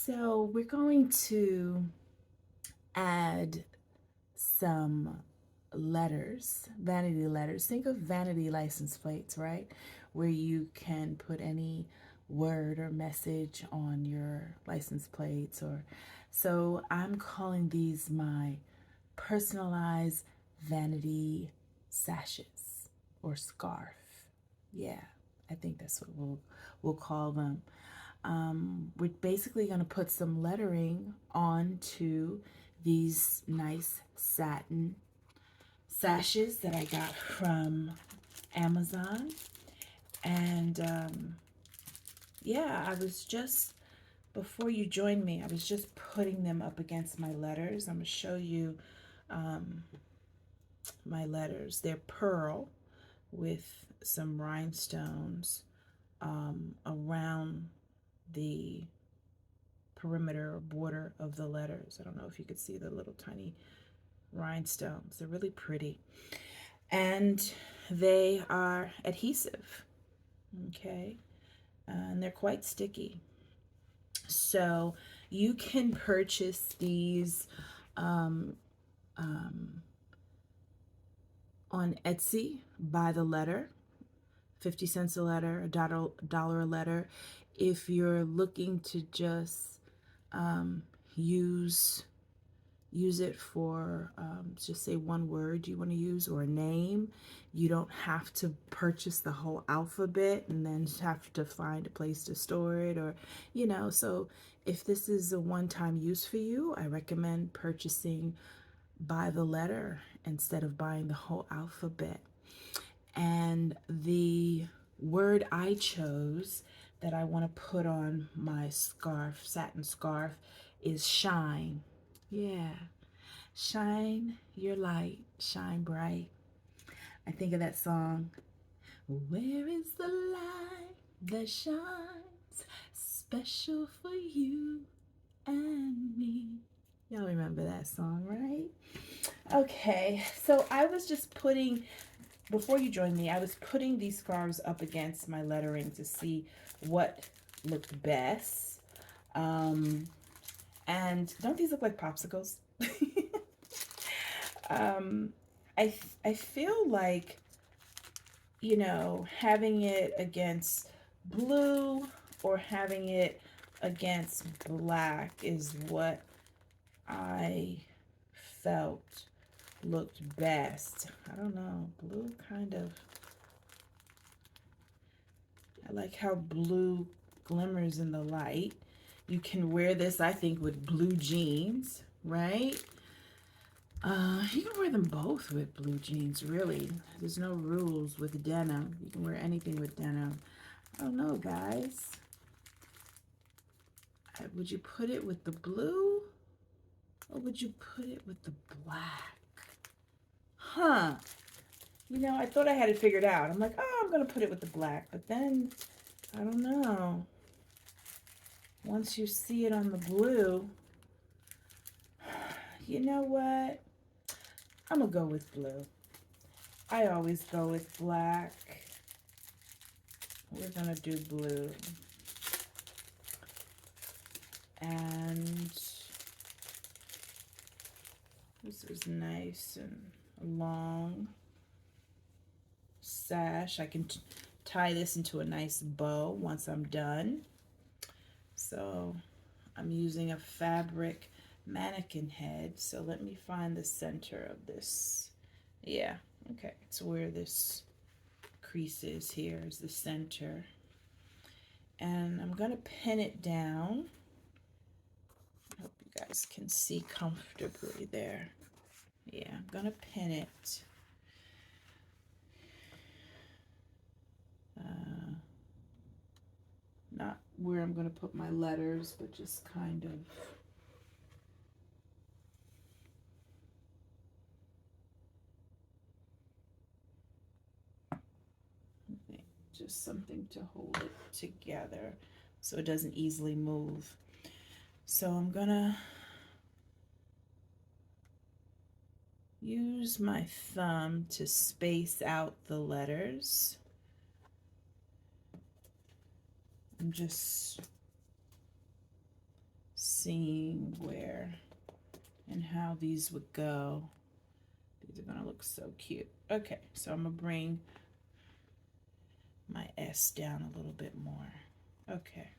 So we're going to add some letters, vanity letters. Think of vanity license plates, right? Where you can put any word or message on your license plates or so I'm calling these my personalized vanity sashes or scarf. Yeah, I think that's what we'll call them. We're basically going to put some lettering onto these nice satin sashes that I got from Amazon. And yeah, I was just, before you joined me, I was just putting them up against my letters. I'm going to show you um, my letters. They're pearl with some rhinestones around the perimeter or border of the letters. I don't know if you could see the little tiny rhinestones. They're really pretty. And they are adhesive, okay? And they're quite sticky. So you can purchase these um, um, on Etsy by the letter, 50 cents a letter, $1 a letter. If you're looking to just um, use it for just say one word you want to use or a name, you don't have to purchase the whole alphabet and then have to find a place to store it, or so if this is a one-time use for you, I recommend purchasing by the letter instead of buying the whole alphabet. And the word I chose that I want to put on my scarf, satin scarf, is shine. Yeah. Shine your light, shine bright. I think of that song. Where is the light that shines special for you and me? Y'all remember that song, right? Okay, so I was just putting, before you joined me, I was putting these scarves up against my lettering to see what looked best. And don't these look like popsicles? um, I feel like, having it against blue or having it against black is what I felt looked best. I don't know, blue kind of, I like how blue glimmers in the light. You can wear this, I think, with blue jeans, right? You can wear them both with blue jeans, really. There's no rules with denim. You can wear anything with denim. I don't know, guys. Would you put it with the blue? Or would you put it with the black? Huh. I thought I had it figured out. I'm like, oh, I'm going to put it with the black. But then, I don't know. Once you see it on the blue, you know what? I'm going to go with blue. I always go with black. We're going to do blue. And this is nice and long sash. I can tie this into a nice bow once I'm done. So I'm using a fabric mannequin head. So let me find the center of this. Yeah, okay. It's where this crease is. Here is the center. And I'm going to pin it down. I hope you guys can see comfortably there. Yeah, I'm going to pin it. Not where I'm going to put my letters, but just kind of just something to hold it together so it doesn't easily move. So I'm gonna use my thumb to space out the letters. I'm just seeing where and how these would go. These are gonna look so cute. Okay, so I'm gonna bring my S down a little bit more. Okay.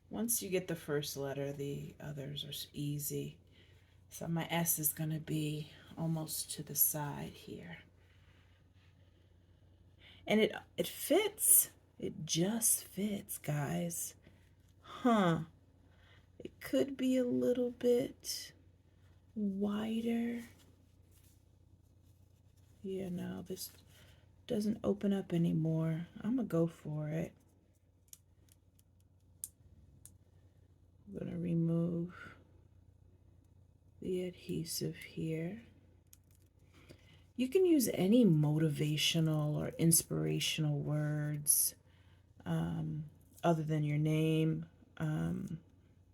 Once you get the first letter, the others are easy. So my S is gonna be almost to the side here. And it fits. It just fits, guys. Huh. It could be a little bit wider. You know, this doesn't open up anymore. I'm gonna go for it. I'm gonna remove the adhesive here. You can use any motivational or inspirational words other than your name.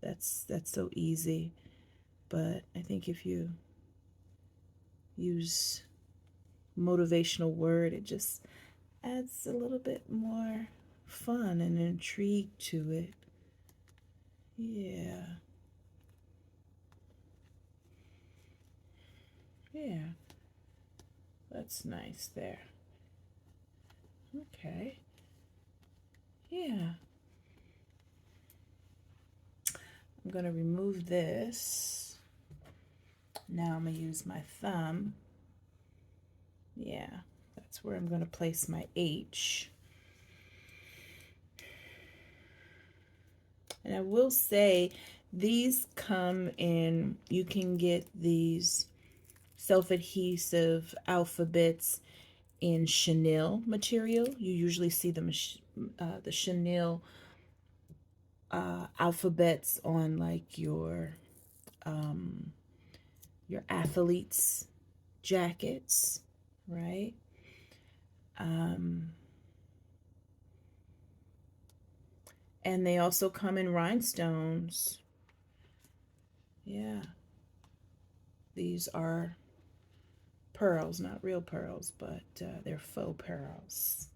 That's so easy. But I think if you use motivational word, it just adds a little bit more fun and intrigue to it. Yeah. Yeah. That's nice there. Okay. Yeah. I'm going to remove this. Now I'm going to use my thumb. Yeah, that's where I'm going to place my H. And I will say these come in, you can get these self-adhesive alphabets in chenille material. You usually see the chenille alphabets on like your athletes' jackets, right? And they also come in rhinestones. Yeah. These are pearls, not real pearls, but they're faux pearls.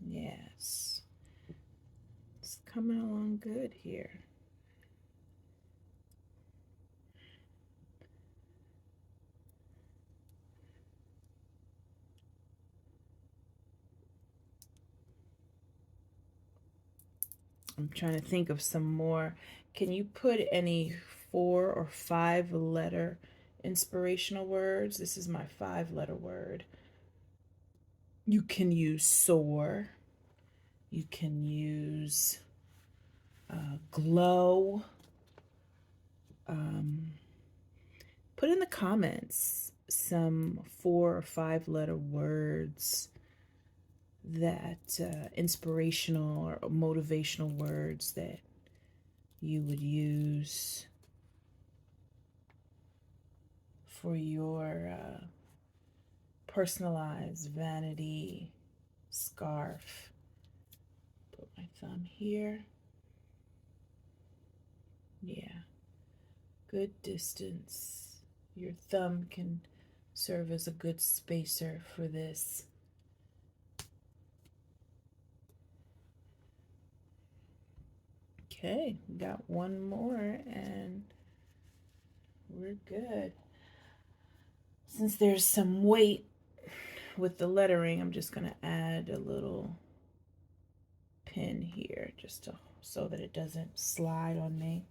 Yes. It's coming along good here. I'm trying to think of some more. Can you put any 4 or 5 letter inspirational words? This is my 5-letter word. You can use soar. You can use glow. Put in the comments some 4 or 5-letter words that inspirational or motivational words that you would use for your personalized vanity scarf. Put my thumb here. Yeah, good distance. Your thumb can serve as a good spacer for this. Okay, we got one more and we're good. Since there's some weight with the lettering, I'm just going to add a little pin here just so that it doesn't slide on me.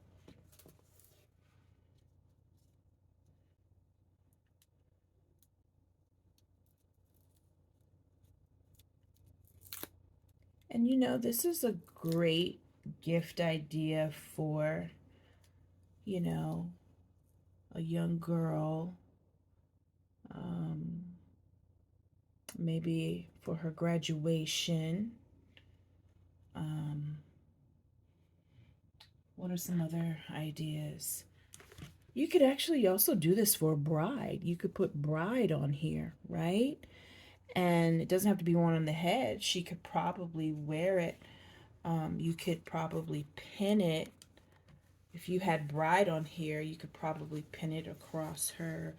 And you know, this is a great gift idea for, you know, a young girl, maybe for her graduation. What are some other ideas? You could actually also do this for a bride. You could put bride on here, right? And it doesn't have to be one on the head. She could probably wear it. You could probably pin it. If you had bride on here, you could probably pin it across her,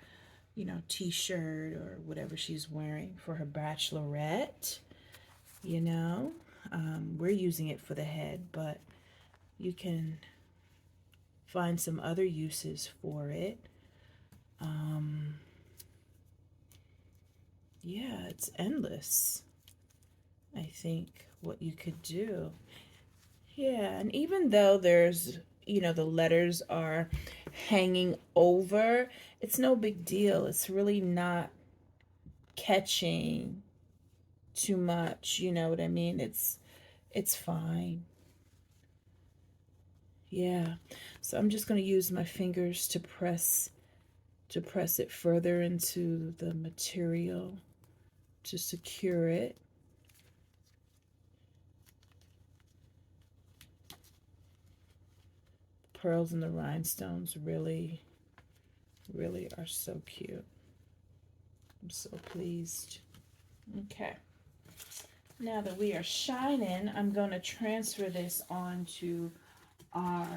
you know, t-shirt or whatever she's wearing for her bachelorette, you know. We're using it for the head, but you can find some other uses for it. Yeah, it's endless, I think, what you could do. Yeah, and even though there's, the letters are hanging over, it's no big deal. It's really not catching too much, you know what I mean? It's fine. Yeah. So I'm just going to use my fingers to press it further into the material to secure it. Pearls and the rhinestones really, really are so cute. I'm so pleased. Okay. Now that we are shining, I'm going to transfer this onto our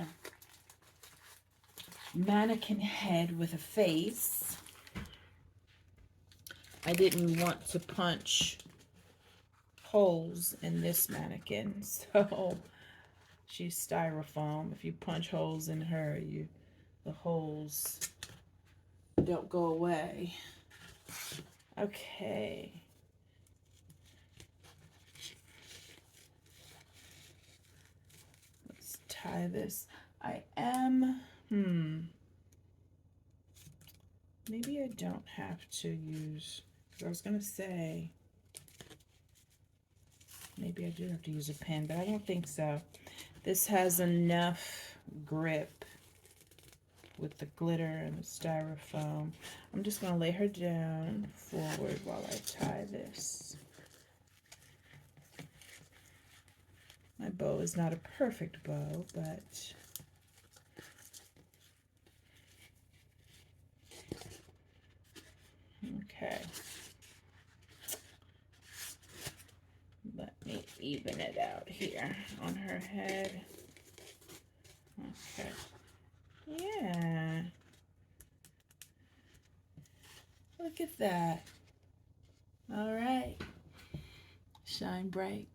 mannequin head with a face. I didn't want to punch holes in this mannequin, so she's styrofoam. If you punch holes in her, the holes don't go away. Okay. Let's tie this. I am, maybe I don't have to use, I was gonna say, maybe I do have to use a pen, but I don't think so. This has enough grip with the glitter and the styrofoam. I'm just going to lay her down forward while I tie this. My bow is not a perfect bow, but okay. Let me even it out here on her head. Okay. Yeah. Look at that. All right. Shine bright.